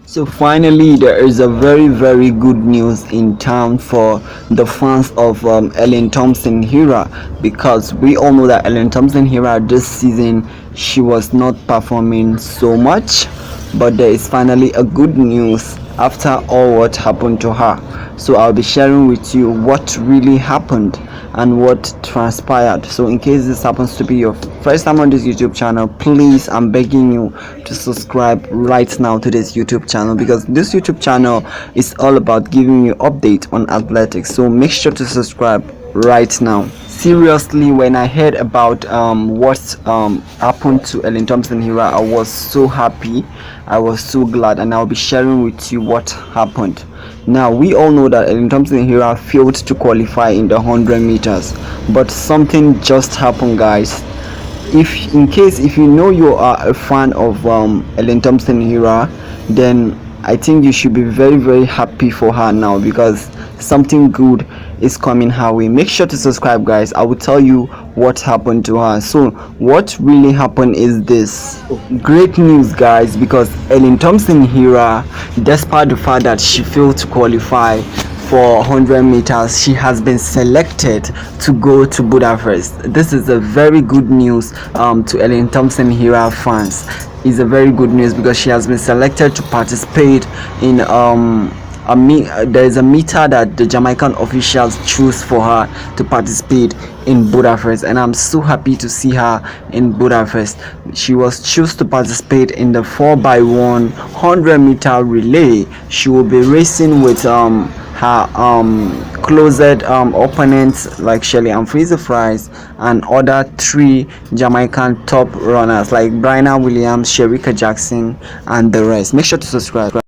So finally, there is a very good news in town for the fans of Elaine Thomson Herah, because we all know that Elaine Thomson Herah this season she was not performing so much, but there is finally a good news after all what happened to her. So I'll be sharing with you what really happened and what transpired. So in case this happens to be your first time on this YouTube channel, please, I'm begging you to subscribe right now to this YouTube channel, because this YouTube channel is all about giving you update on athletics. So make sure to subscribe right now. Seriously, when I heard about what happened to Elaine Thomson Herah, I was so happy, I was so glad, and I'll be sharing with you what happened. Now we all know that Elaine Thomson Herah failed to qualify in the 100 meters, but something just happened, guys. If you know you are a fan of Elaine Thomson Herah, then I think you should be very happy for her now, because something good is coming her way. Make sure to subscribe, guys. I will tell you what happened to her. So what really happened is this: great news, guys, because Elaine Thomson Herah, despite the fact that she failed to qualify for 100 meters, she has been selected to go to Budapest. This is a very good news to Elaine Thomson Herah fans. It's a very good news because she has been selected to participate in there is a meter that the Jamaican officials choose for her to participate in Budapest, and I'm so happy to see her in Budapest. She was chosen to participate in the 4x1 100-meter relay. She will be racing with her closed opponents like Shelly Ann Fraser Pryce and other three Jamaican top runners like Bryna Williams, Shericka Jackson, and the rest. Make sure to subscribe.